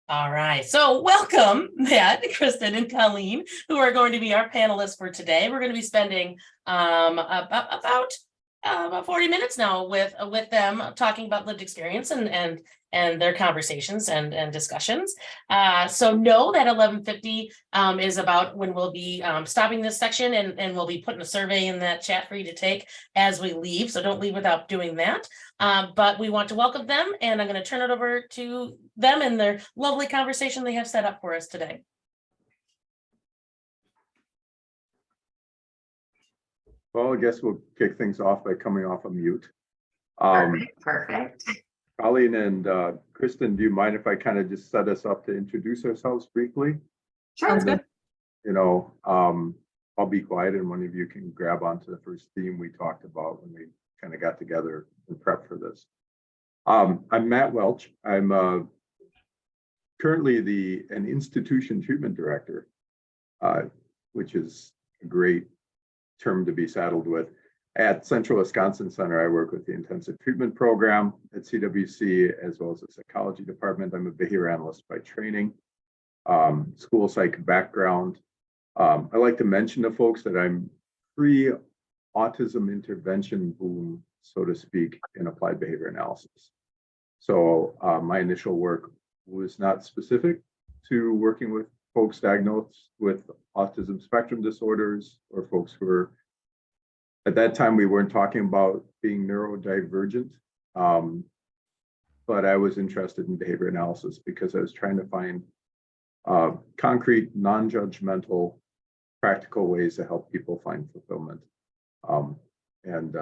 All right, so welcome, Matt, Kristin, and Colleen, who are going to be our panelists for today. We're going to be spending about 40 minutes now with them talking about lived experience and their conversations and discussions. So know that 11:50 is about when we'll be stopping this section and we'll be putting a survey in that chat for you to take as we leave. So don't leave without doing that. But we want to welcome them, and I'm going to turn it over to them and their lovely conversation they have set up for us today. Well, I guess we'll kick things off by coming off of mute. Perfect. Colleen and Kristin, do you mind if I kind of just set us up to introduce ourselves briefly? Sure. Sounds good. You know, I'll be quiet and one of you can grab onto the first theme we talked about when we kind of got together and prep for this. I'm Matt Welch. I'm currently an institution treatment director, which is a great term to be saddled with. At Central Wisconsin Center, I work with the intensive treatment program at CWC, as well as the psychology department. I'm a behavior analyst by training, school psych background. I like to mention to folks that I'm pre-autism intervention boom, so to speak, in applied behavior analysis. So my initial work was not specific to working with folks diagnosed with autism spectrum disorders or folks who were, at that time, we weren't talking about being neurodivergent, but I was interested in behavior analysis because I was trying to find concrete, non-judgmental, practical ways to help people find fulfillment. And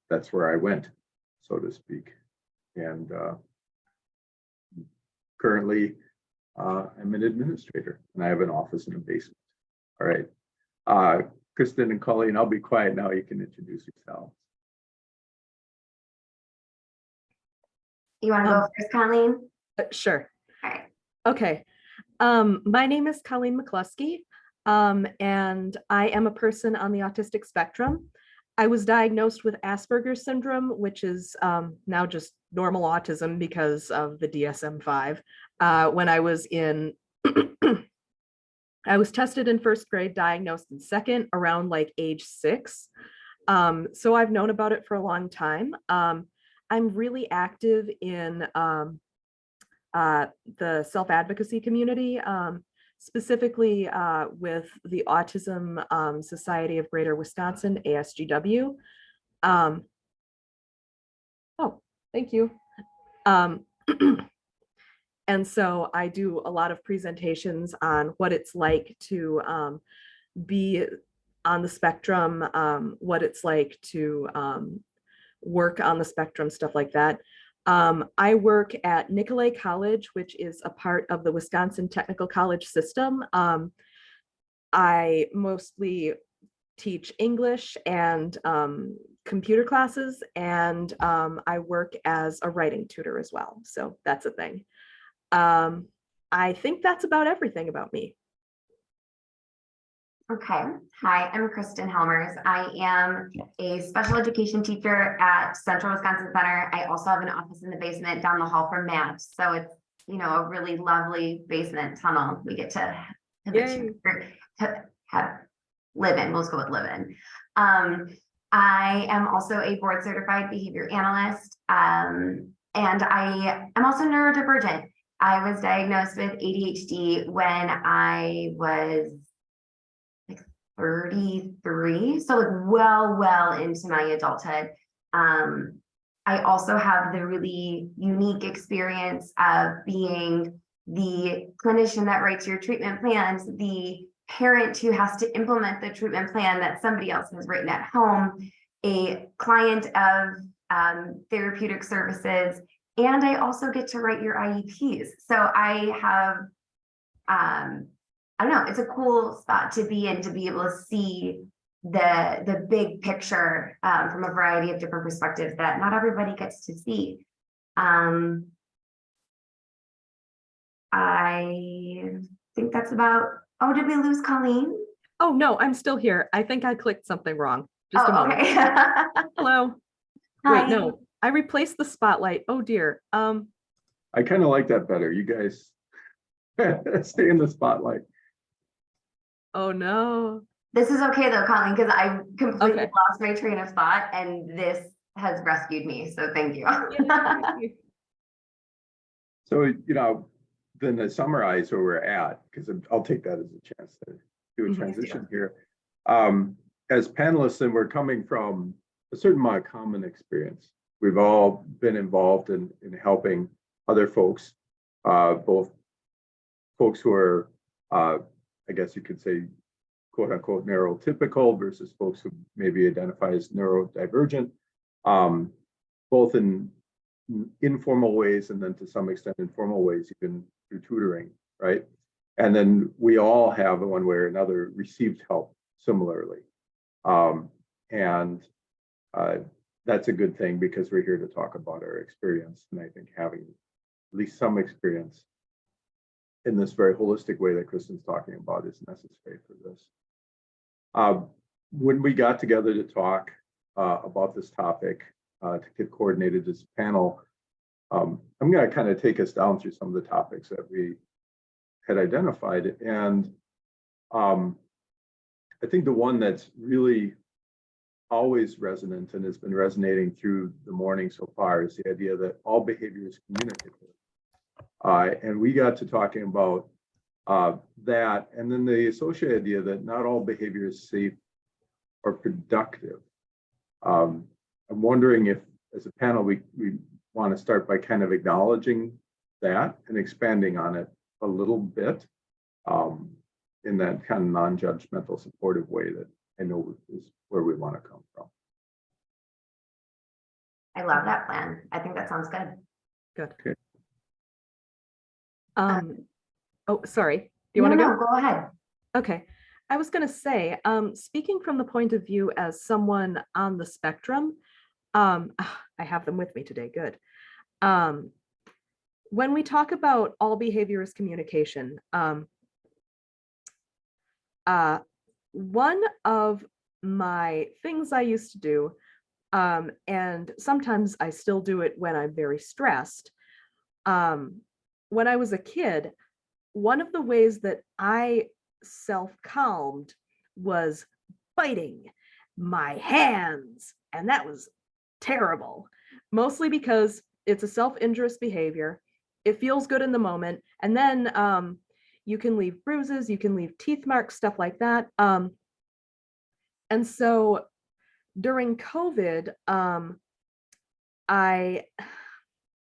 that's where I went, so to speak. And currently, I'm an administrator and I have an office in a basement. All right. Kristin and Colleen, I'll be quiet now. You can introduce yourselves. You want to go first, Colleen? Sure. All right. Okay. My name is Colleen McCluskey, and I am a person on the autistic spectrum. I was diagnosed with Asperger's syndrome, which is now just normal autism because of the DSM-5. When I was in I was tested in first grade, diagnosed in second, around like age 6. So I've known about it for a long time. I'm really active in the self-advocacy community, specifically with the Autism Society of Greater Wisconsin, ASGW. Oh, thank you. And so I do a lot of presentations on what it's like to be on the spectrum, what it's like to work on the spectrum, stuff like that. I work at Nicolay College, which is a part of the Wisconsin Technical College system. I mostly teach English and computer classes, and I work as a writing tutor as well. So that's a thing. I think that's about everything about me. Okay. Hi, I'm Kristin Helmers. I am a special education teacher at Central Wisconsin Center. I also have an office in the basement down the hall from Matt. So it's, you know, a really lovely basement tunnel we get to live in. We'll just go with live in. I am also a board certified behavior analyst. And I am also neurodivergent. I was diagnosed with ADHD when I was like 33, so like well into my adulthood. I also have the really unique experience of being the clinician that writes your treatment plans, the parent who has to implement the treatment plan that somebody else has written at home, a client of therapeutic services, and I also get to write your IEPs. So I have, I don't know, it's a cool spot to be in, to be able to see the big picture from a variety of different perspectives that not everybody gets to see. I think that's about, oh, did we lose Colleen? Oh, no, I'm still here. I think I clicked something wrong. Just a moment. Okay. Hello. Hi. Wait, no, I replaced the spotlight. Oh dear. I kind of like that better. You guys stay in the spotlight. Oh, no. This is okay though, Colleen, because I completely Okay. lost my train of thought and this has rescued me. So thank you. So, then to summarize where we're at, because I'll take that as a chance to do a Mhm. transition here. As panelists, and we're coming from a certain amount of common experience. We've all been involved in helping other folks, both folks who are, I guess you could say, quote unquote, neurotypical versus folks who maybe identify as neurodivergent, both in informal ways and then to some extent in formal ways, even through tutoring, right? And then we all have in one way or another received help similarly. And that's a good thing because we're here to talk about our experience. And I think having at least some experience in this very holistic way that Kristin's talking about is necessary for this. When we got together to talk about this topic, to get coordinated this panel, I'm going to kind of take us down through some of the topics that we had identified. And I think the one that's really always resonant and has been resonating through the morning so far is the idea that all behavior is communicative. And we got to talking about that, and then the associated idea that not all behavior is safe or productive. I'm wondering if, as a panel, we want to start by kind of acknowledging that and expanding on it a little bit in that kind of non-judgmental, supportive way that I know is where we want to come from. I love that plan. I think that sounds good. Good. Okay. Oh, sorry. Do you want to go? No, go ahead. Okay. I was going to say, speaking from the point of view as someone on the spectrum, I have them with me today. Good. When we talk about all behavior is communication, one of my things I used to do, and sometimes I still do it when I'm very stressed. When I was a kid, one of the ways that I self-calmed was biting my hands, and that was terrible, mostly because it's a self-injurious behavior. It feels good in the moment, and then you can leave bruises, you can leave teeth marks, stuff like that. And so during COVID, I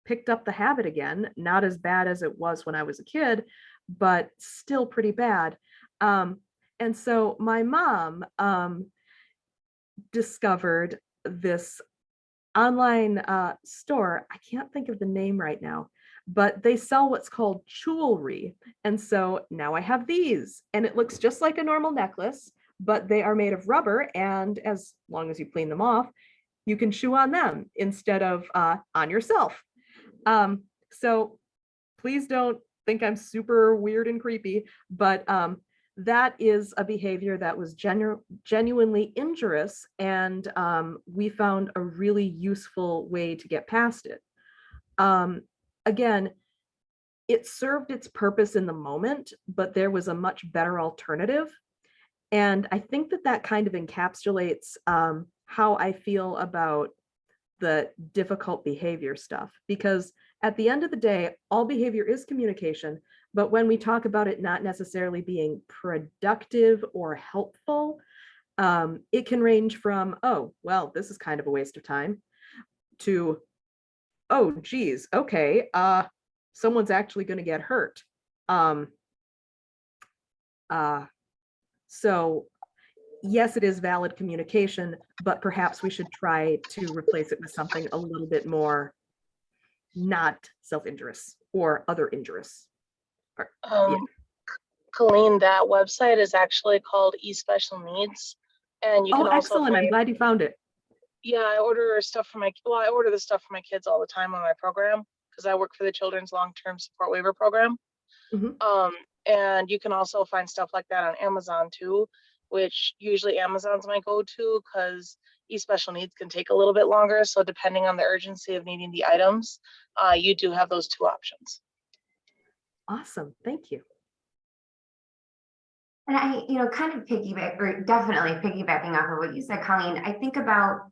picked up the habit again, not as bad as it was when I was a kid, but still pretty bad. And so my mom discovered this online store. I can't think of the name right now, but they sell what's called jewelry. And so now I have these, and it looks just like a normal necklace, but they are made of rubber. And as long as you clean them off, you can chew on them instead of on yourself. So please don't think I'm super weird and creepy, but that is a behavior that was genuinely injurious, and we found a really useful way to get past it. Again, it served its purpose in the moment, but there was a much better alternative. And I think that that kind of encapsulates how I feel about the difficult behavior stuff, because at the end of the day, all behavior is communication, but when we talk about it not necessarily being productive or helpful, it can range from, oh, well, this is kind of a waste of time, to, oh, geez, okay, someone's actually going to get hurt. So yes, it is valid communication, but perhaps we should try to replace it with something a little bit more not self-injurious or other injurious. Yeah. Colleen, that website is actually called eSpecialNeeds, and you can also excellent. I'm glad you found it. Yeah, I order stuff for I order the stuff for my kids all the time on my program because I work for the Children's Long-Term Support Waiver Program. Mm-hmm. And you can also find stuff like that on Amazon too, which usually Amazon's my go-to because eSpecialNeeds can take a little bit longer. So depending on the urgency of needing the items, you do have those two options. Awesome. Thank you. And I, kind of piggyback, or definitely piggybacking off of what you said, Colleen, I think about,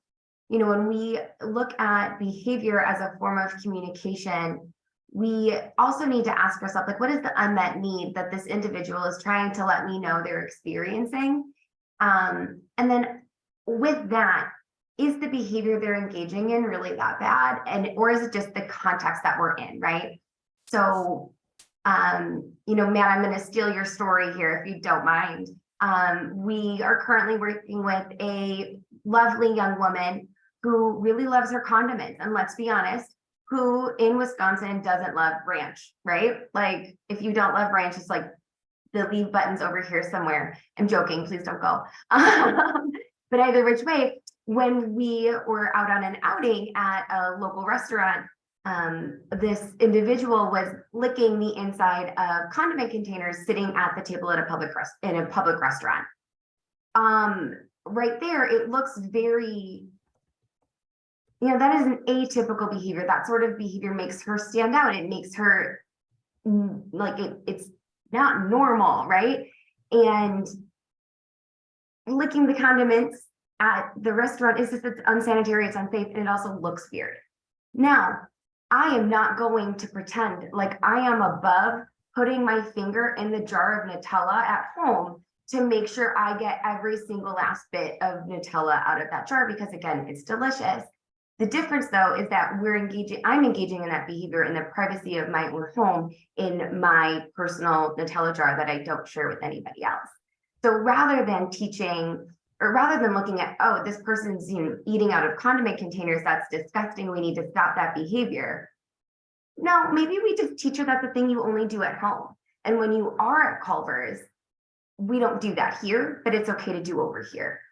when we look at behavior as a form of communication, we also need to ask ourselves, like, what is the unmet need that this individual is trying to let me know they're experiencing? And then with that, is the behavior they're engaging in really that bad? Or is it just the context that we're in, right? So, Matt, I'm going to steal your story here if you don't mind. We are currently working with a lovely young woman who really loves her condiments. And let's be honest, who in Wisconsin doesn't love ranch, right? Like, if you don't love ranch, it's like the leave button's over here somewhere. I'm joking, please don't go. But either which way, when we were out on an outing at a local restaurant, this individual was licking the inside of condiment containers sitting at the table at a public restaurant. Right there, it looks very, that is an atypical behavior. That sort of behavior makes her stand out. It makes her like it's not normal, right? And licking the condiments at the restaurant is just, it's unsanitary, it's unsafe, and it also looks weird. Now, I am not going to pretend like I am above putting my finger in the jar of Nutella at home to make sure I get every single last bit of Nutella out of that jar, because again, it's delicious. The difference though is that I'm engaging in that behavior in the privacy of my own home in my personal Nutella jar that I don't share with anybody else. So rather than teaching, or rather than looking at, oh, this person's eating out of condiment containers, that's disgusting, we need to stop that behavior. No, maybe we just teach her that's the thing you only do at home. And when you are at Culver's, we don't do that here, but it's okay to do over here.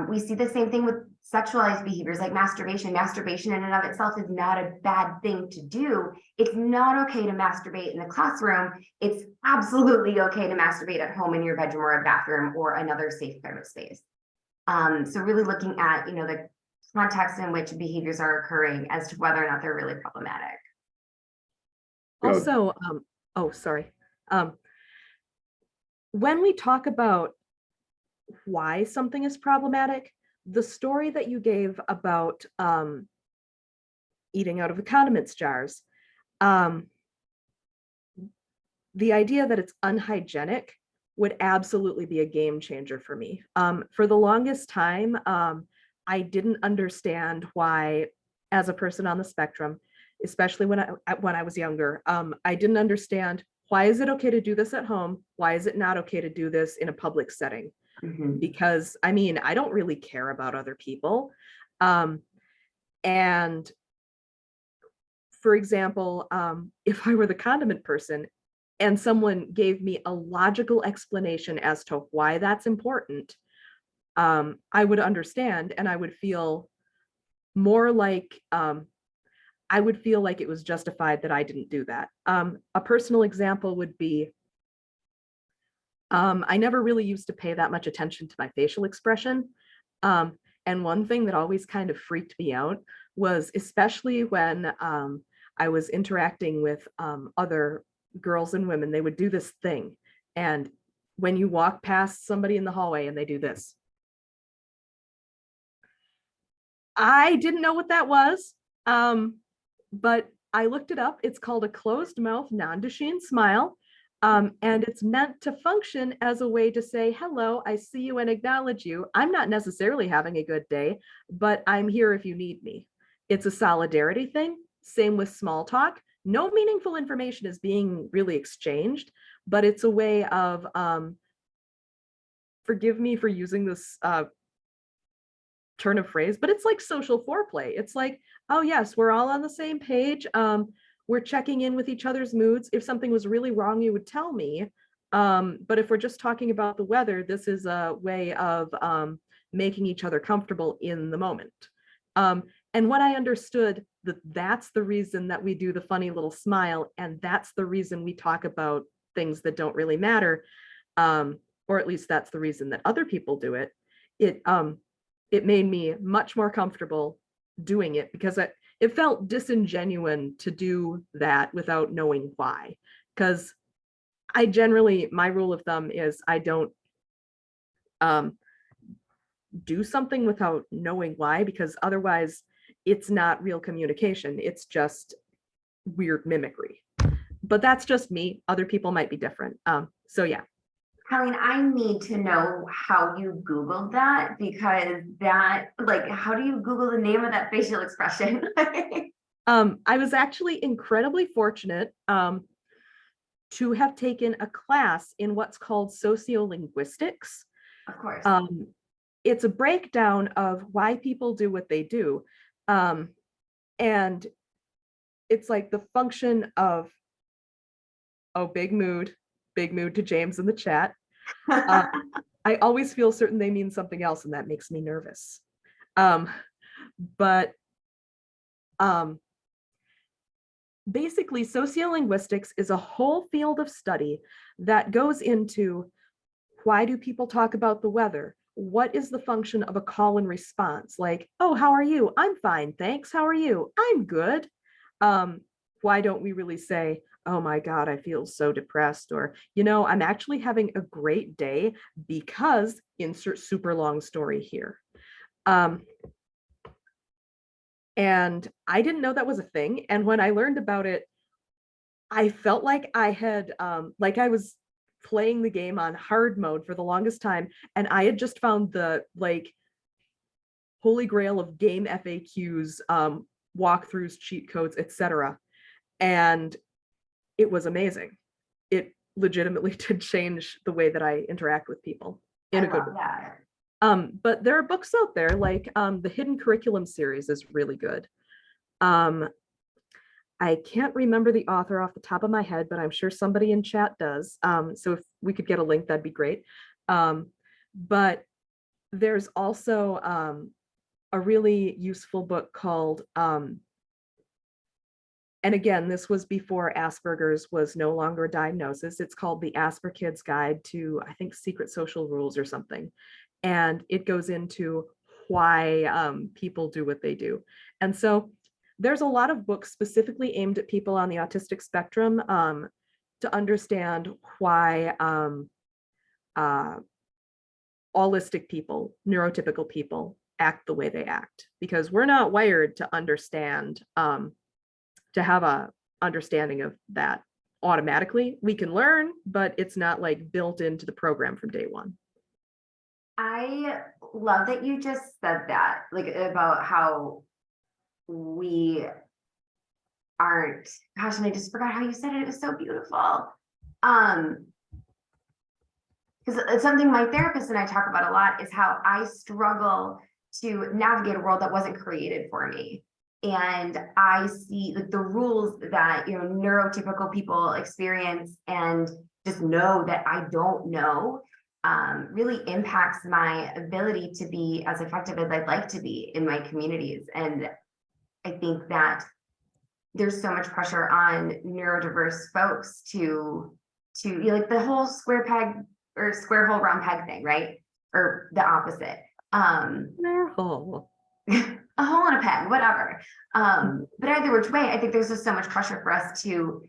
We see the same thing with sexualized behaviors like masturbation. Masturbation in and of itself is not a bad thing to do. It's not okay to masturbate in the classroom. It's absolutely okay to masturbate at home in your bedroom or a bathroom or another safe private space. So really looking at, the context in which behaviors are occurring as to whether or not they're really problematic. Also, sorry. When we talk about why something is problematic, the story that you gave about eating out of the condiments jars, the idea that it's unhygienic would absolutely be a game changer for me. For the longest time, I didn't understand why, as a person on the spectrum, especially when I was younger, I didn't understand, why is it okay to do this at home? Why is it not okay to do this in a public setting? Mm-hmm. Because I don't really care about other people. And for example, if I were the condiment person and someone gave me a logical explanation as to why that's important, I would understand, and I would feel more like, I would feel like it was justified that I didn't do that. A personal example would be, I never really used to pay that much attention to my facial expression. And one thing that always kind of freaked me out was, especially when I was interacting with other girls and women, they would do this thing. And when you walk past somebody in the hallway and they do this, I didn't know what that was, but I looked it up. It's called a closed mouth non-Duchenne smile. And it's meant to function as a way to say, hello, I see you and acknowledge you. I'm not necessarily having a good day, but I'm here if you need me. It's a solidarity thing. Same with small talk. No meaningful information is being really exchanged, but it's a way of, forgive me for using this turn of phrase, but it's like social foreplay. It's like, oh yes, we're all on the same page. We're checking in with each other's moods. If something was really wrong, you would tell me. But if we're just talking about the weather, this is a way of making each other comfortable in the moment. And when I understood that that's the reason that we do the funny little smile, and that's the reason we talk about things that don't really matter, or at least that's the reason that other people do it, it made me much more comfortable doing it, because it felt disingenuous to do that without knowing why. because I generally, my rule of thumb is I don't do something without knowing why, because otherwise it's not real communication. It's just weird mimicry. But that's just me. Other people might be different. So yeah. Colleen, I need to know how you Googled that, because that, like, how do you Google the name of that facial expression? I was actually incredibly fortunate to have taken a class in what's called sociolinguistics. Of course. It's a breakdown of why people do what they do. And it's like the function of, oh, big mood to James in the chat. I always feel certain they mean something else, and that makes me nervous. Basically, sociolinguistics is a whole field of study that goes into why do people talk about the weather? What is the function of a call and response? Like, oh, how are you? I'm fine, thanks. How are you? I'm good. Why don't we really say, oh my God, I feel so depressed, or, you know, I'm actually having a great day because insert super long story here. And I didn't know that was a thing. And when I learned about it, I felt like I had, like I was playing the game on hard mode for the longest time. And I had just found the like holy grail of game FAQs, walkthroughs, cheat codes, etc. And it was amazing. It legitimately did change the way that I interact with people in a good way. But there are books out there like the Hidden Curriculum series is really good. I can't remember the author off the top of my head, but I'm sure somebody in chat does. So if we could get a link, that'd be great. But there's also a really useful book called, and again, this was before Asperger's was no longer a diagnosis. It's called The Asper Kids Guide to, I think, Secret Social Rules or something. And it goes into why people do what they do. And so there's a lot of books specifically aimed at people on the autistic spectrum to understand why allistic people, neurotypical people act the way they act, because we're not wired to understand, to have a understanding of that automatically. We can learn, but it's not like built into the program from day one. I love that you just said that, like about how we aren't, gosh, and I just forgot how you said it. It was so beautiful. Because it's something my therapist and I talk about a lot, is how I struggle to navigate a world that wasn't created for me. And I see like the rules that, you know, neurotypical people experience and just know that I don't know, really impacts my ability to be as effective as I'd like to be in my communities. And I think that there's so much pressure on neurodiverse folks to you know, like the whole square peg or square hole round peg thing, right? Or the opposite. Square hole. A hole in a peg, whatever. But either which way, I think there's just so much pressure for us to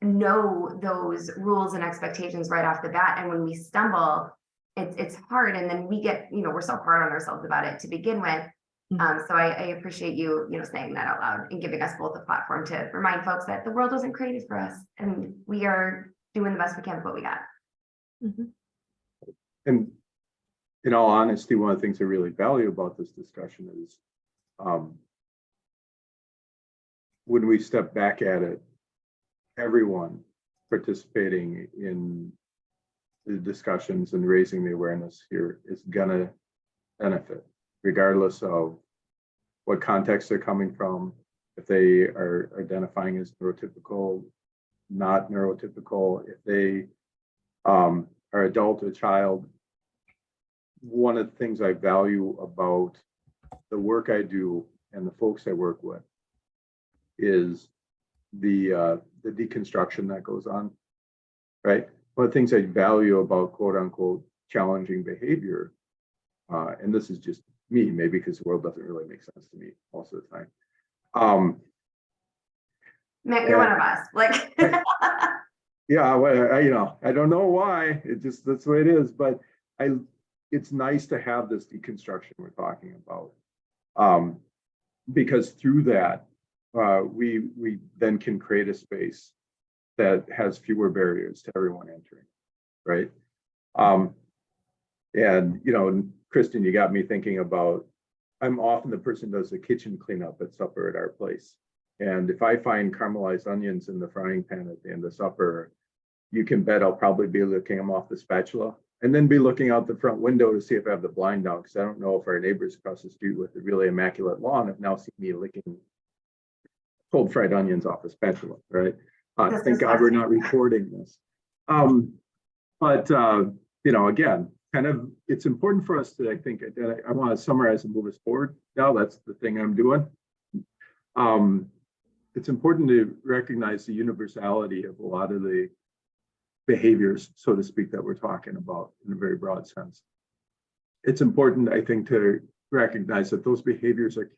know those rules and expectations right off the bat. And when we stumble, it's hard. And then we get, you know, we're so hard on ourselves about it to begin with. So I appreciate you, you know, saying that out loud and giving us both a platform to remind folks that the world wasn't created for us and we are doing the best we can with what we got. And in all honesty, one of the things I really value about this discussion is when we step back at it, everyone participating in the discussions and raising the awareness here is gonna benefit, regardless of what context they're coming from, if they are identifying as neurotypical, not neurotypical, if they are adult or child. One of the things I value about the work I do and the folks I work with is the deconstruction that goes on, right? One of the things I value about quote unquote challenging behavior, and this is just me, maybe because the world doesn't really make sense to me most of the time. Matt, you're one of us. Like Yeah, well, I don't know why. That's the way it is. But it's nice to have this deconstruction we're talking about, because through that, we then can create a space that has fewer barriers to everyone entering, right? And Kristin, you got me thinking about. I'm often the person who does the kitchen cleanup at supper at our place, and if I find caramelized onions in the frying pan at the end of supper, you can bet I'll probably be looking them off the spatula and then be looking out the front window to see if I have the blind down, because I don't know if our neighbors across the street with a really immaculate lawn have now seen me licking cold fried onions off a spatula, right? Thank God we're not recording this. But again, kind of, it's important for us to, I think, I want to summarize and move us forward. Now that's the thing I'm doing. It's important to recognize the universality of a lot of the behaviors, so to speak, that we're talking about in a very broad sense. It's important, I think, to recognize that those behaviors are,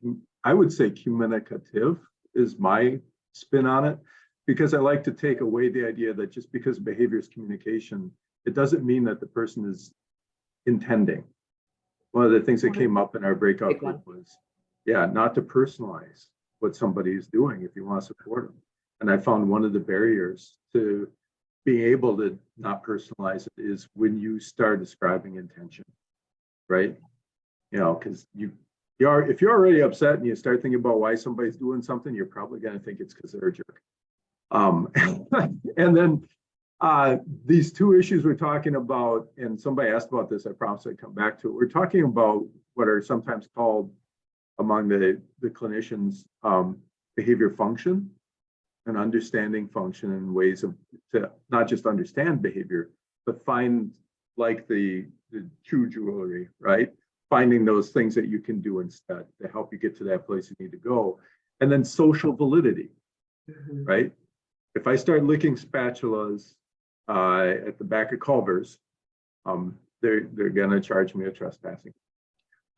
I would say, communicative is my spin on it, because I like to take away the idea that just because behavior is communication, it doesn't mean that the person is intending. One of the things that came up in our breakout group was, not to personalize what somebody is doing if you want to support them. And I found one of the barriers to being able to not personalize it is when you start describing intention, right? Because if you're already upset and you start thinking about why somebody's doing something, you're probably going to think it's because they're a jerk. And then these two issues we're talking about, and somebody asked about this, I promise I'd come back to it. We're talking about what are sometimes called among the clinicians behavior function and understanding function and ways to not just understand behavior, but find like the true jewelry, right? Finding those things that you can do instead to help you get to that place you need to go. And then social validity, right? If I start licking spatulas at the back of Culver's, they're gonna charge me a trespassing.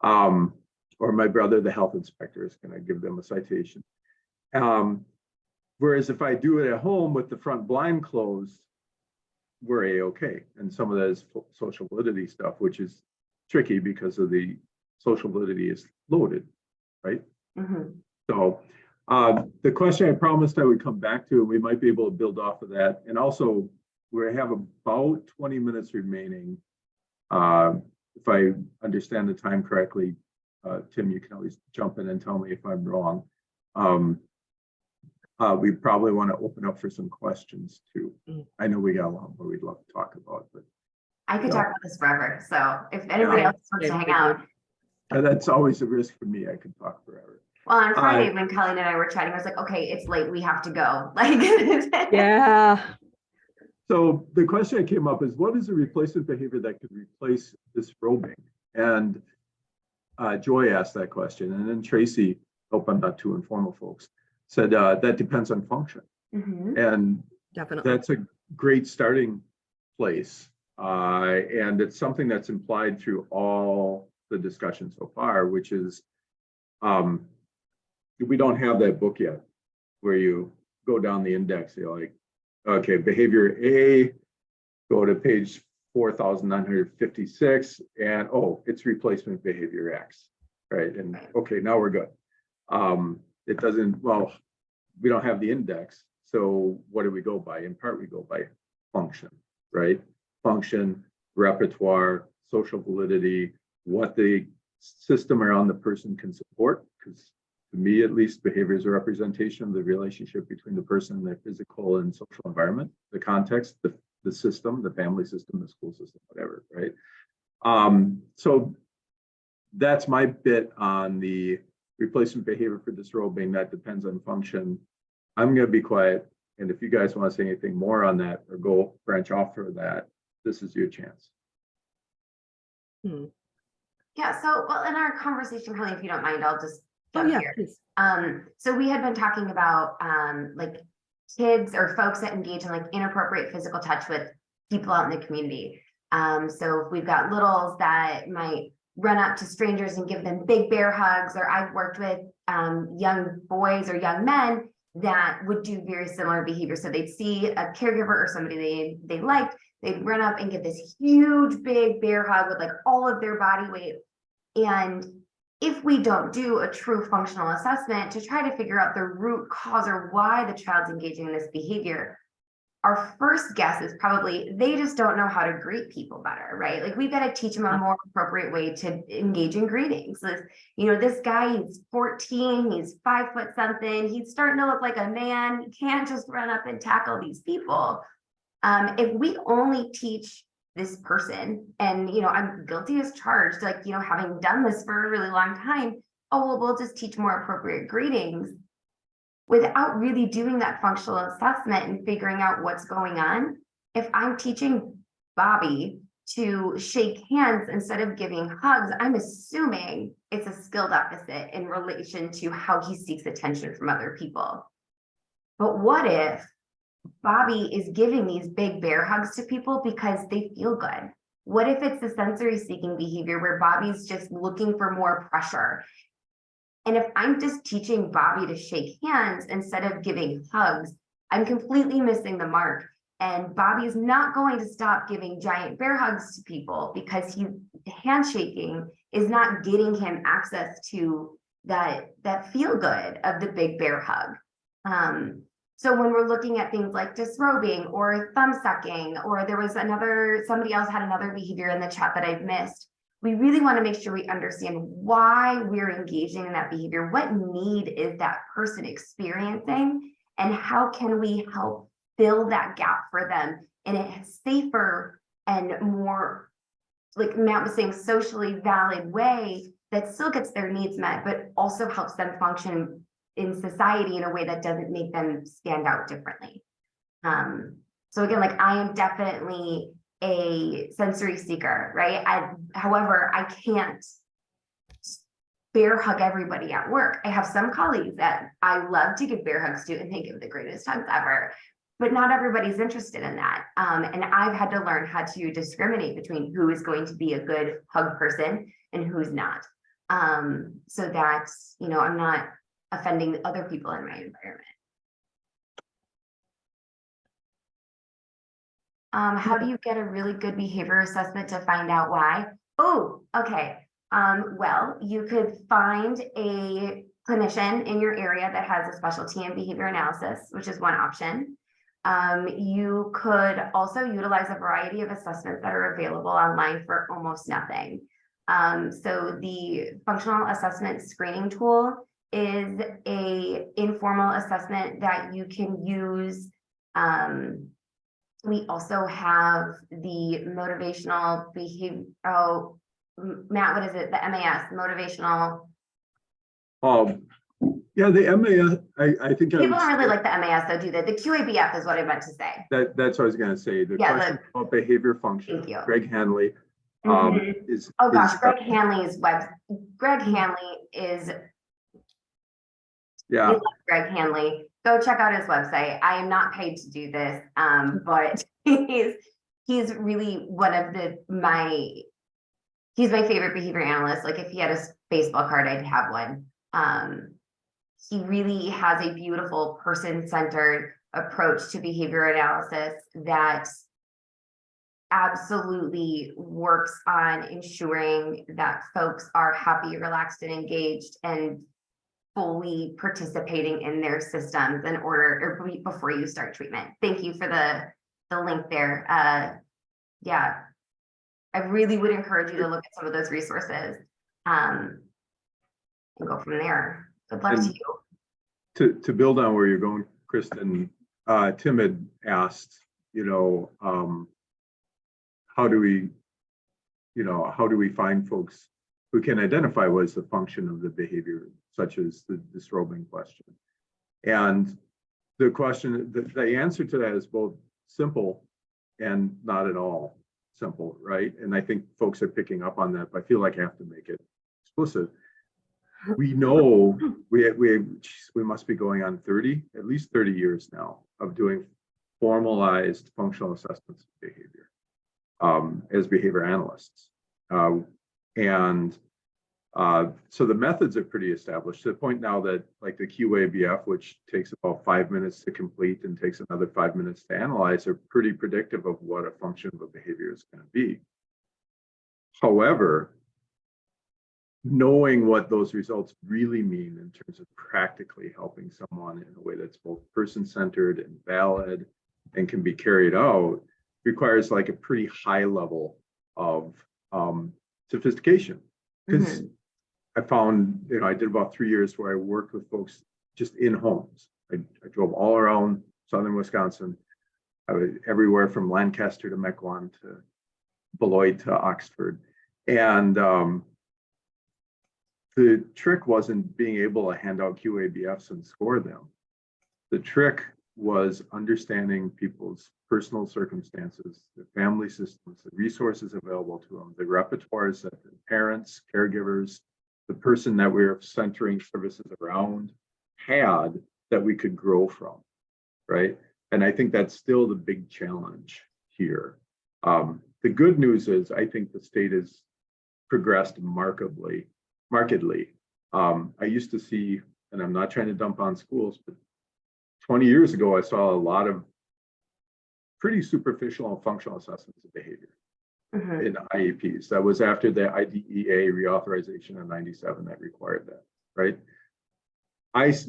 Or my brother, the health inspector, is gonna give them a citation. Whereas if I do it at home with the front blind closed, we're A-okay. And some of that is social validity stuff, which is tricky because of the social validity is loaded, right? So the question I promised I would come back to, and we might be able to build off of that. And also, we have about 20 minutes remaining. If I understand the time correctly, Tim, you can always jump in and tell me if I'm wrong. We probably want to open up for some questions too. I know we got a lot more we'd love to talk about, but I could talk about this forever. So if anybody else wants to hang out. That's always a risk for me. I could talk forever. Well, on Friday, when Colleen and I were chatting, I was like, okay, it's late. We have to go. Yeah. So the question that came up is, what is the replacement behavior that could replace disrobing? And Joy asked that question. And then Tracy, hope I'm not too informal, folks, said that depends on function. And Definitely. that's a great starting place. And it's something that's implied through all the discussion so far, which is we don't have that book yet where you go down the index, you're like, okay, behavior A, go to page 4,956, and it's replacement behavior X, right? And okay, now we're good. It doesn't, we don't have the index, so what do we go by? In part, we go by function, right? Function, repertoire, social validity, what the system around the person can support, because to me, at least, behavior is a representation of the relationship between the person and their physical and social environment, the context, the system, the family system, the school system, whatever, right? So that's my bit on the replacement behavior for disrobing. That depends on function. I'm going to be quiet. And if you guys want to say anything more on that or go branch off for that, this is your chance. Yeah, so, well, in our conversation, Colleen, if you don't mind, I'll just jump here. Please. So we had been talking about like kids or folks that engage in like inappropriate physical touch with people out in the community. So if we've got littles that might run up to strangers and give them big bear hugs, or I've worked with young boys or young men that would do very similar behavior. So they'd see a caregiver or somebody they liked, they'd run up and get this huge big bear hug with like all of their body weight. And if we don't do a true functional assessment to try to figure out the root cause or why the child's engaging in this behavior, our first guess is probably they just don't know how to greet people better, right? Like we've got to teach them a more appropriate way to engage in greetings. This guy, he's 14, he's 5 foot something, he's starting to look like a man. He can't just run up and tackle these people. If we only teach this person, and I'm guilty as charged, having done this for a really long time, oh, well, we'll just teach more appropriate greetings without really doing that functional assessment and figuring out what's going on. If I'm teaching Bobby to shake hands instead of giving hugs, I'm assuming it's a skill deficit in relation to how he seeks attention from other people. But what if Bobby is giving these big bear hugs to people because they feel good? What if it's the sensory seeking behavior where Bobby's just looking for more pressure? And if I'm just teaching Bobby to shake hands instead of giving hugs, I'm completely missing the mark. And Bobby's not going to stop giving giant bear hugs to people because handshaking is not getting him access to that feel good of the big bear hug. So when we're looking at things like disrobing or thumb sucking, or somebody else had another behavior in the chat that I've missed, we really want to make sure we understand why we're engaging in that behavior. What need is that person experiencing? And how can we help fill that gap for them in a safer and more, like Matt was saying, socially valid way that still gets their needs met, but also helps them function in society in a way that doesn't make them stand out differently. So again, I am definitely a sensory seeker, right? However, I can't bear hug everybody at work. I have some colleagues that I love to give bear hugs to, and they give the greatest hugs ever, but not everybody's interested in that. And I've had to learn how to discriminate between who is going to be a good hug person and who's not. So that, I'm not offending other people in my environment. How do you get a really good behavior assessment to find out why? Oh, okay. Well, you could find a clinician in your area that has a specialty in behavior analysis, which is one option. You could also utilize a variety of assessments that are available online for almost nothing. So the functional assessment screening tool is an informal assessment that you can use. We also have the motivational behavior. Oh, Matt, what is it? The MAS, motivational. Yeah, the MAS. I think people don't really like the MAS, though, do they? The QABF is what I meant to say. That's what I was going to say. The question about behavior function. Thank you. Greg Hanley. Is Greg Hanley's web. Greg Hanley is. Yeah. We love Greg Hanley. Go check out his website. I am not paid to do this, but he's really one of he's my favorite behavior analyst. Like if he had a baseball card, I'd have one. He really has a beautiful person-centered approach to behavior analysis that absolutely works on ensuring that folks are happy, relaxed, and engaged and fully participating in their systems before you start treatment. Thank you for the link there. Yeah, I really would encourage you to look at some of those resources and go from there. Good luck to you. To build on where you're going, Kristin, Tim had asked, how do we find folks who can identify what is the function of the behavior, such as the disrobing question. And the answer to that is both simple and not at all simple, right? And I think folks are picking up on that, but I feel like I have to make it explicit. We know we must be going on at least 30 years now of doing formalized functional assessments of behavior as behavior analysts. And So the methods are pretty established to the point now that like the QABF, which takes about 5 minutes to complete and takes another 5 minutes to analyze, are pretty predictive of what a function of a behavior is going to be. However, knowing what those results really mean in terms of practically helping someone in a way that's both person-centered and valid and can be carried out requires like a pretty high level of sophistication. Because I found, I did about 3 years where I worked with folks just in homes. I drove all around southern Wisconsin. I was everywhere from Lancaster to Mequon to Beloit to Oxford. And the trick wasn't being able to hand out QABFs and score them. The trick was understanding people's personal circumstances, the family systems, the resources available to them, the repertoires that the parents, caregivers, the person that we were centering services around had that we could grow from, right? And I think that's still the big challenge here. The good news is I think the state has progressed markedly. I used to see, and I'm not trying to dump on schools, but 20 years ago, I saw a lot of pretty superficial and functional assessments of behavior in IEPs. That was after the IDEA reauthorization in '97 that required that, right?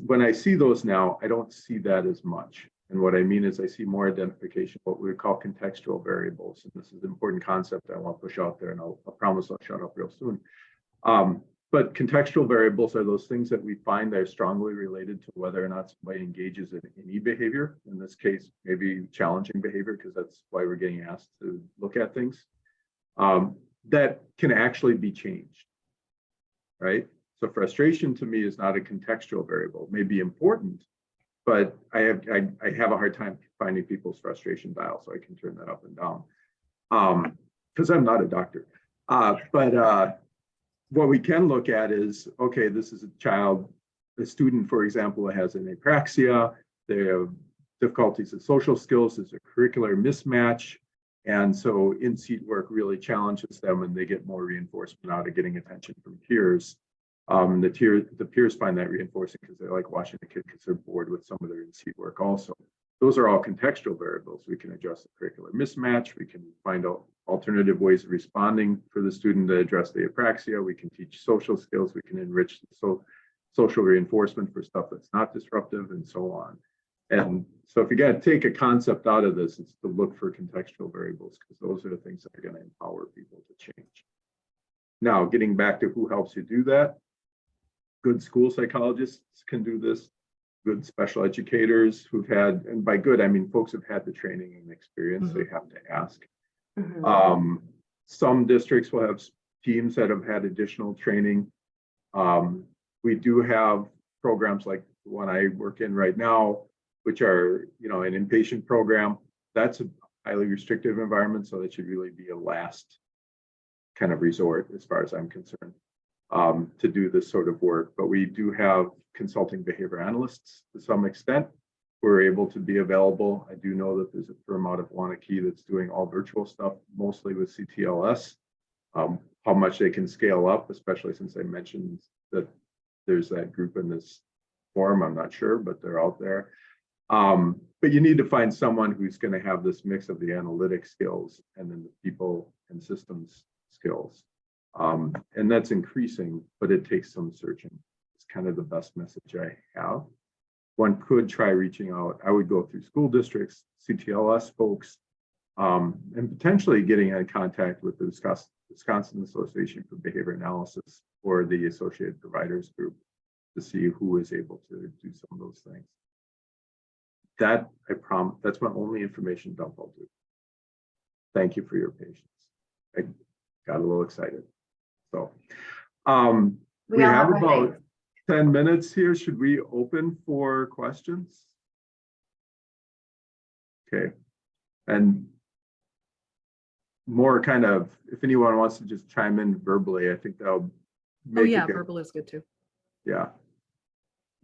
When I see those now, I don't see that as much. And what I mean is I see more identification of what we would call contextual variables. And this is an important concept I want to push out there, and I'll promise I'll shut up real soon. But contextual variables are those things that we find that are strongly related to whether or not somebody engages in any behavior. In this case, maybe challenging behavior, because that's why we're getting asked to look at things that can actually be changed, right? So frustration to me is not a contextual variable. It may be important, but I have a hard time finding people's frustration dial, so I can turn that up and down because I'm not a doctor. What we can look at is, okay, this is a student, for example, who has an apraxia. They have difficulties with social skills. There's a curricular mismatch. And so in-seat work really challenges them, and they get more reinforcement out of getting attention from peers. The peers find that reinforcing because they like watching the kid because they're bored with some of their in-seat work also. Those are all contextual variables. We can adjust the curricular mismatch. We can find out alternative ways of responding for the student to address the apraxia. We can teach social skills. We can enrich the social reinforcement for stuff that's not disruptive and so on. And so if you got to take a concept out of this, it's to look for contextual variables because those are the things that are going to empower people to change. Now, getting back to who helps you do that, good school psychologists can do this. Good special educators who've had, and by good, I mean folks who've had the training and experience, they have to ask. Some districts will have teams that have had additional training. We do have programs like the one I work in right now, which are, an inpatient program. That's a highly restrictive environment, so that should really be a last kind of resort as far as I'm concerned to do this sort of work. But we do have consulting behavior analysts to some extent who are able to be available. I do know that there's a firm out of Wanakee that's doing all virtual stuff, mostly with CTLS. How much they can scale up, especially since I mentioned that there's that group in this forum, I'm not sure, but they're out there. But you need to find someone who's going to have this mix of the analytic skills and then the people and systems skills. And that's increasing, but it takes some searching. It's kind of the best message I have. One could try reaching out. I would go through school districts, CTLS folks, and potentially getting in contact with the Wisconsin Association for Behavior Analysis or the Associated Providers Group to see who is able to do some of those things. That I promise, that's my only information dump I'll do. Thank you for your patience. I got a little excited. So we have about 10 minutes here. Should we open for questions? Okay. And more kind of, if anyone wants to just chime in verbally, I think that'll make verbal is good too. Yeah.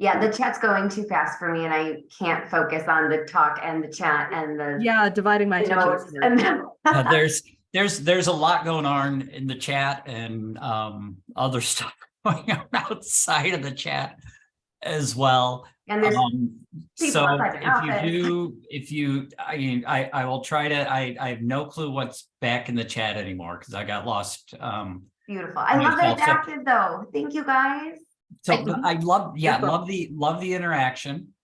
Yeah, the chat's going too fast for me and I can't focus on the talk and the chat and the dividing my attention. There's a lot going on in the chat and other stuff going on outside of the chat as well. And there's people So outside the office. if you, I mean, I will try to, I have no clue what's back in the chat anymore because I got lost. Beautiful. I love that it's So- active though. Thank you guys. So but I love, yeah, Wonderful. love the interaction.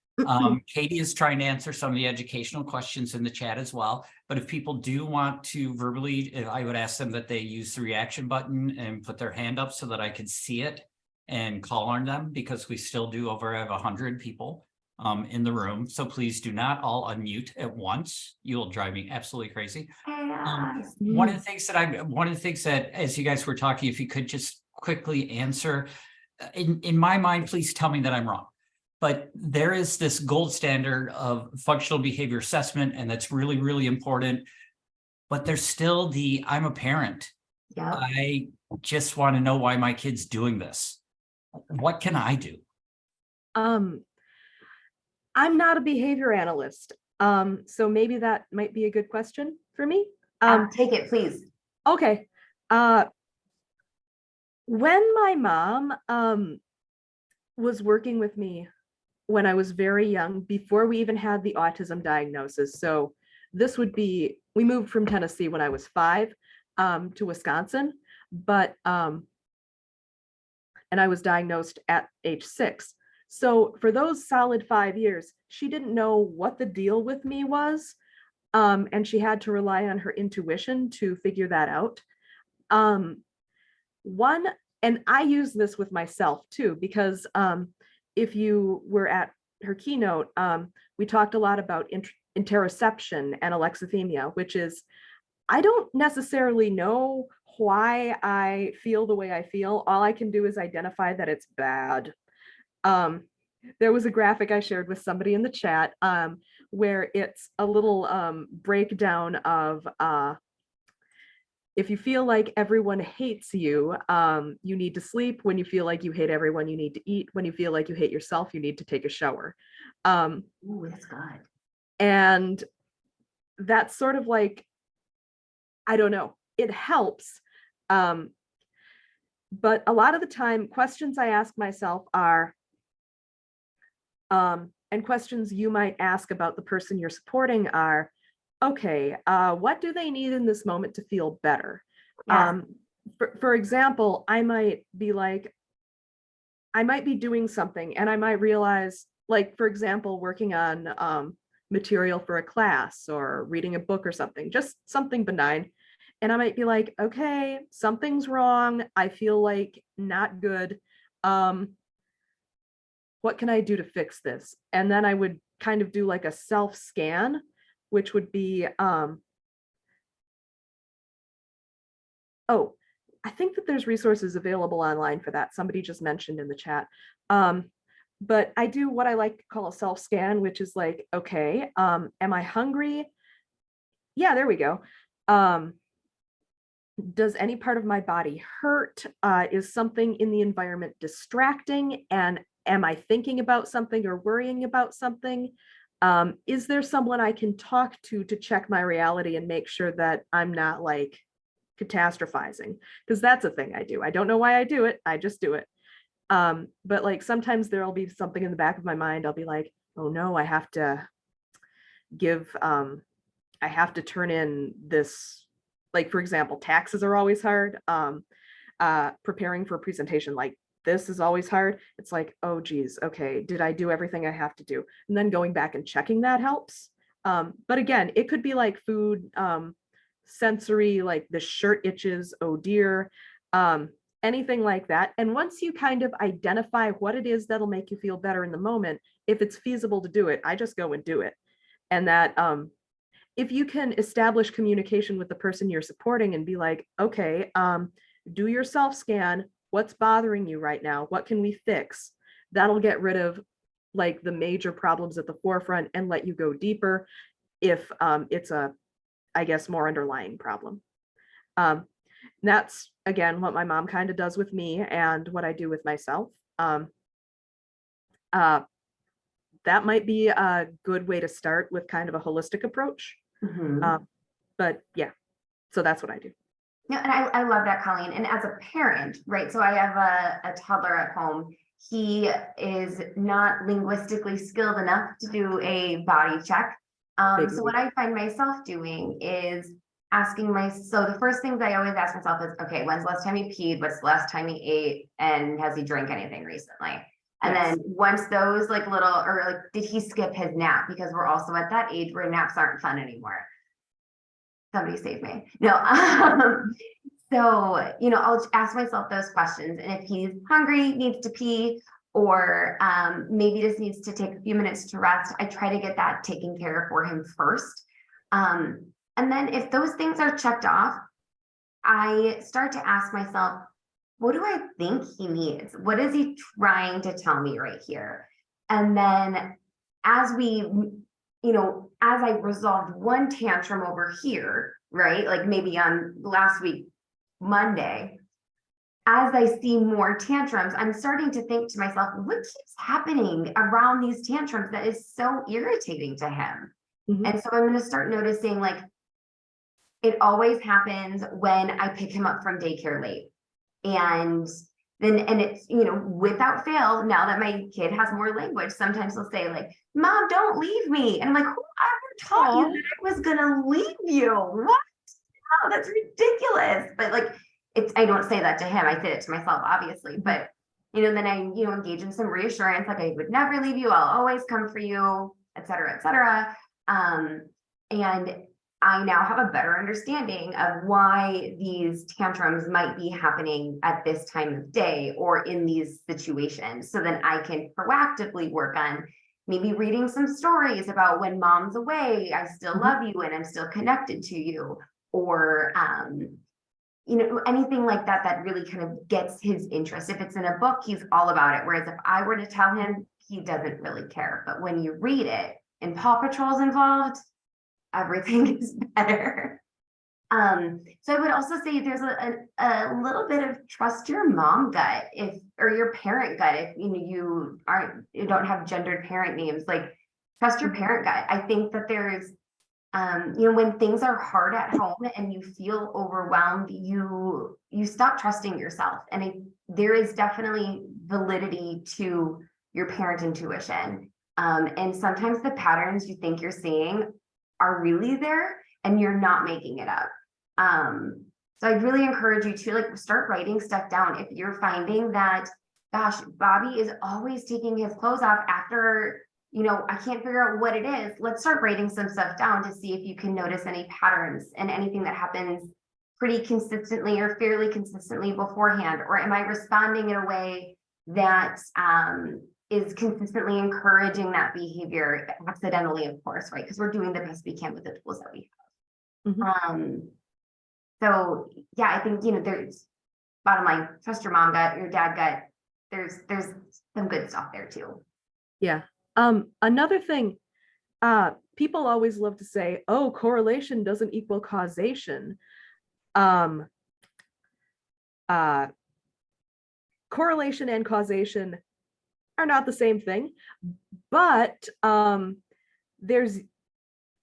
Katie is trying to answer some of the educational questions in the chat as well. But if people do want to verbally, I would ask them that they use the reaction button and put their hand up so that I can see it and call on them, because we still do have 100 people in the room. So please do not all unmute at once. You'll drive me absolutely crazy. One of the things that as you guys were talking, if you could just quickly answer, in my mind, please tell me that I'm wrong. But there is this gold standard of functional behavior assessment, and that's really, really important. But there's still I'm a parent. Yep. I just want to know why my kid's doing this. What can I do? I'm not a behavior analyst. So maybe that might be a good question for me. Take it, please. Okay. When my mom was working with me when I was very young, before we even had the autism diagnosis. So this would be, we moved from Tennessee when I was 5 to Wisconsin, but and I was diagnosed at age 6. So for those solid 5 years, she didn't know what the deal with me was. And she had to rely on her intuition to figure that out. And I use this with myself too, because if you were at her keynote, we talked a lot about interoception and alexithymia, which is, I don't necessarily know why I feel the way I feel. All I can do is identify that it's bad. There was a graphic I shared with somebody in the chat where it's a little breakdown of if you feel like everyone hates you, you need to sleep. When you feel like you hate everyone, you need to eat. When you feel like you hate yourself, you need to take a shower. Ooh, that's good. And that's sort of like, I don't know, it helps. But a lot of the time, questions I ask myself are, and questions you might ask about the person you're supporting are, okay, what do they need in this moment to feel better? Yeah. For example, I might be doing something and I might realize, like, for example, working on material for a class or reading a book or something, just something benign. And I might be like, okay, something's wrong. I feel like not good. What can I do to fix this? And then I would kind of do like a self-scan, which would be, oh, I think that there's resources available online for that. Somebody just mentioned in the chat. But I do what I like to call a self-scan, which is like, okay, am I hungry? Yeah, there we go. Does any part of my body hurt? Is something in the environment distracting? And am I thinking about something or worrying about something? Is there someone I can talk to check my reality and make sure that I'm not like catastrophizing? Because that's a thing I do. I don't know why I do it. I just do it. But like sometimes there'll be something in the back of my mind. I'll be like, oh no, I have to turn in this. Like, for example, taxes are always hard. Preparing for a presentation like this is always hard. It's like, oh, geez, okay, did I do everything I have to do? And then going back and checking that helps. But again, it could be like food, sensory, like the shirt itches, oh dear, anything like that. And once you kind of identify what it is that'll make you feel better in the moment, if it's feasible to do it, I just go and do it. And that, if you can establish communication with the person you're supporting and be like, okay, do your self-scan, what's bothering you right now? What can we fix? That'll get rid of like the major problems at the forefront and let you go deeper if it's a, I guess, more underlying problem. That's, again, what my mom kind of does with me and what I do with myself. That might be a good way to start with kind of a holistic approach. Mhm. But yeah, so that's what I do. No, and I love that, Colleen. And as a parent, right? So I have a toddler at home. He is not linguistically skilled enough to do a body check. So what I find myself doing is asking so the first things I always ask myself is, okay, when's the last time he peed? What's the last time he ate? And has he drank anything recently? And Yes. then once those like little, or like, did he skip his nap? Because we're also at that age where naps aren't fun anymore. Somebody save me. No. So, I'll ask myself those questions. And if he's hungry, needs to pee, or maybe just needs to take a few minutes to rest, I try to get that taken care of for him first. And then if those things are checked off, I start to ask myself, what do I think he needs? What is he trying to tell me right here? And then as as I resolved one tantrum over here, right? Like maybe on last week, Monday, as I see more tantrums, I'm starting to think to myself, what keeps happening around these tantrums that is so irritating to him? Mhm. And so I'm going to start noticing, like, it always happens when I pick him up from daycare late. And it's, without fail, now that my kid has more language, sometimes he'll say, like, Mom, don't leave me. And I'm like, whoever taught you that I was going to leave you? What? Oh, that's ridiculous. But like, I don't say that to him. I say it to myself, obviously. But, then I, engage in some reassurance, like I would never leave you. I'll always come for you, et cetera, et cetera. And I now have a better understanding of why these tantrums might be happening at this time of day or in these situations. So then I can proactively work on maybe reading some stories about when mom's away, I still love you and I'm still connected to you. Or, anything like that, that really kind of gets his interest. If it's in a book, he's all about it. Whereas if I were to tell him, he doesn't really care. But when you read it and Paw Patrol's involved, everything is better. So I would also say there's a little bit of trust your mom gut or your parent gut. If you don't have gendered parent names, like trust your parent gut. I think that there's when things are hard at home and you feel overwhelmed, you stop trusting yourself. And there is definitely validity to your parent intuition. And sometimes the patterns you think you're seeing are really there and you're not making it up. So I'd really encourage you to start writing stuff down. If you're finding that, gosh, Bobby is always taking his clothes off after, I can't figure out what it is. Let's start writing some stuff down to see if you can notice any patterns and anything that happens pretty consistently or fairly consistently beforehand. Or am I responding in a way that is consistently encouraging that behavior accidentally, of course, right? Because we're doing the best we can with the tools that we have. So yeah, I think, there's bottom line, trust your mom gut, your dad gut. There's some good stuff there too. Yeah. Another thing, people always love to say, oh, correlation doesn't equal causation. Correlation and causation are not the same thing, but there's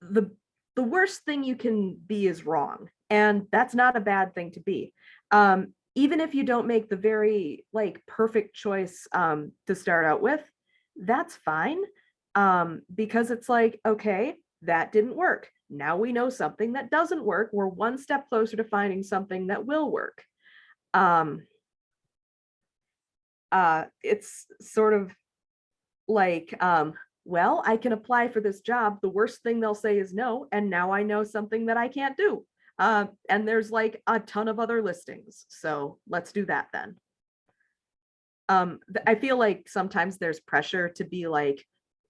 the worst thing you can be is wrong. And that's not a bad thing to be. Even if you don't make the very perfect choice to start out with, that's fine. Because it's like, okay, that didn't work. Now we know something that doesn't work. We're one step closer to finding something that will work. It's sort of like, well, I can apply for this job. The worst thing they'll say is no. And now I know something that I can't do. And there's a ton of other listings. So let's do that then. I feel like sometimes there's pressure to be like,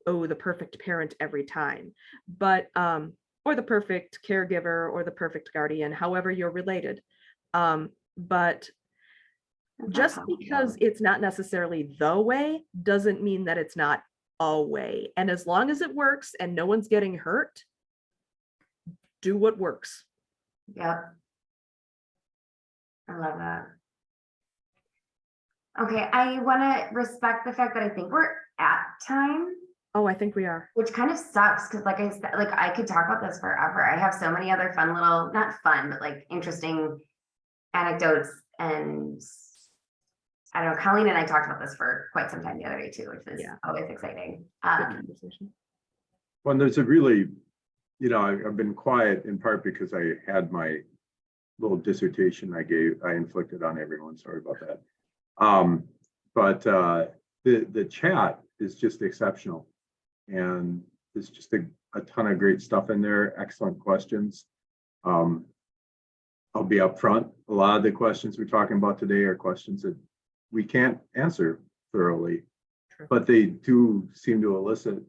oh, the perfect parent every time, but, or the perfect caregiver or the perfect guardian, however you're related. But just because it's not necessarily the way doesn't mean that it's not a way. And as long as it works and no one's getting hurt, do what works. Yep. I love that. Okay, I want to respect the fact that I think we're at time. Oh, I think we are. Which kind of sucks because like I said, I could talk about this forever. I have so many other fun little, not fun, but interesting anecdotes, and I don't know, Colleen and I talked about this for quite some time the other day too, which is Yeah. always exciting. Good conversation. Well, there's a really, I've been quiet in part because I had my little dissertation I inflicted on everyone. Sorry about that. But the chat is just exceptional. And there's just a ton of great stuff in there. Excellent questions. I'll be upfront. A lot of the questions we're talking about today are questions that we can't answer thoroughly, but they do seem to elicit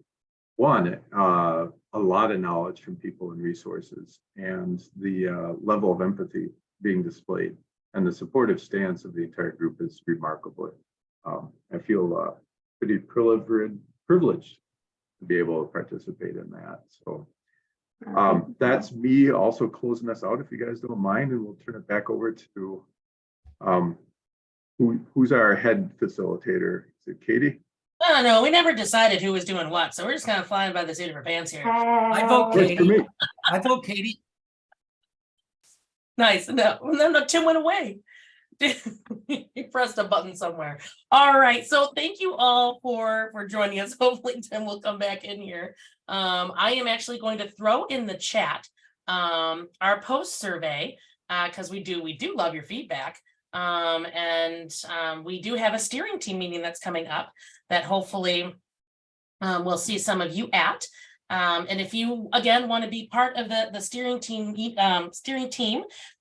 a lot of knowledge from people and resources, and the level of empathy being displayed and the supportive stance of the entire group is remarkable. I feel pretty privileged to be able to participate in that. So that's me also closing us out, if you guys don't mind, and we'll turn it back over to who's our head facilitator. Is it Katie? Oh, no, we never decided who was doing what, so we're just kind of flying by the seat of our pants here. I vote Works for Katie. me. I vote Katie. Nice. No, Tim went away. He pressed a button somewhere. All right. So thank you all for joining us. Hopefully Tim will come back in here. I am actually going to throw in the chat our post survey because we do love your feedback. We do have a steering team meeting that's coming up that hopefully we'll see some of you at. And if you again want to be part of the steering team,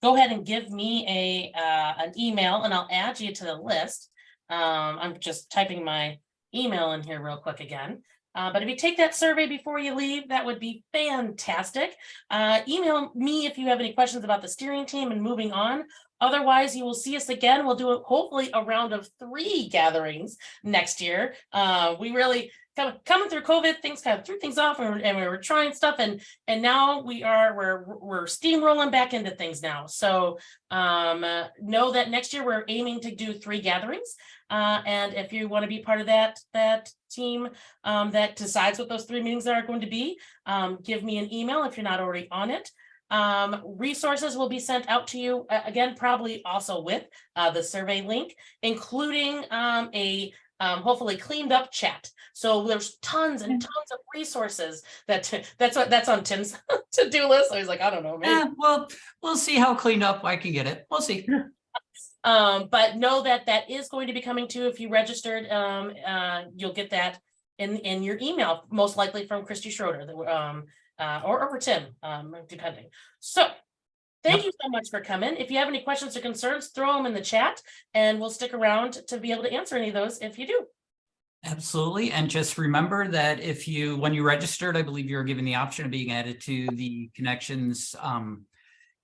go ahead and give me an email and I'll add you to the list. I'm just typing my email in here real quick again. But if you take that survey before you leave, that would be fantastic. Email me if you have any questions about the steering team and moving on. Otherwise, you will see us again. We'll do hopefully a round of 3 gatherings next year. We really coming through COVID, things kind of threw things off, and we were trying stuff, and now we're steamrolling back into things now. So know that next year we're aiming to do 3 gatherings. And if you want to be part of that team that decides what those 3 meetings are going to be, give me an email if you're not already on it. Resources will be sent out to you again, probably also with the survey link, including a hopefully cleaned up chat. So there's tons and tons of resources that's on Tim's to-do list. So he's like, I don't know, maybe. Yeah, well, we'll see how cleaned up I can get it. We'll see. But know that is going to be coming too. If you registered, you'll get that in your email, most likely from Christy Schroeder, or over Tim, depending. So thank you so much for coming. If you have any questions or concerns, throw them in the chat and we'll stick around to be able to answer any of those if you do. Absolutely. And just remember that when you registered, I believe you were given the option of being added to the Connections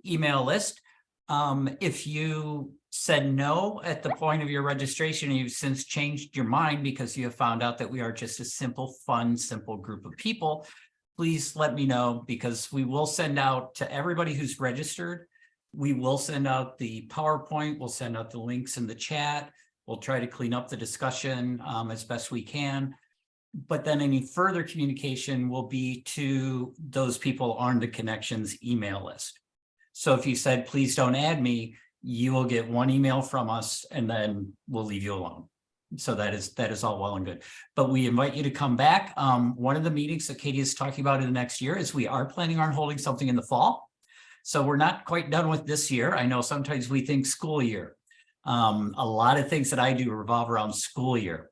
email list. If you said no at the point of your registration and you've since changed your mind because you have found out that we are just a simple, fun, simple group of people, please let me know, because we will send out to everybody who's registered. We will send out the PowerPoint. We'll send out the links in the chat. We'll try to clean up the discussion as best we can. But then any further communication will be to those people on the Connections email list. So if you said, please don't add me, you will get 1 email from us and then we'll leave you alone. So that is all well and good. But we invite you to come back. One of the meetings that Katie is talking about in the next year is we are planning on holding something in the fall. So we're not quite done with this year. I know sometimes we think school year. A lot of things that I do revolve around school year.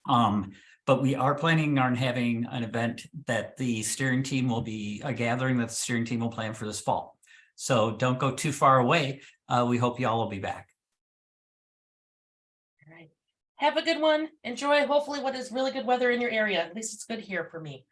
But we are planning on having an event that the steering team will be, a gathering that the steering team will plan for this fall. So don't go too far away. We hope you all will be back. All right. Have a good one. Enjoy hopefully what is really good weather in your area. At least it's good here for me.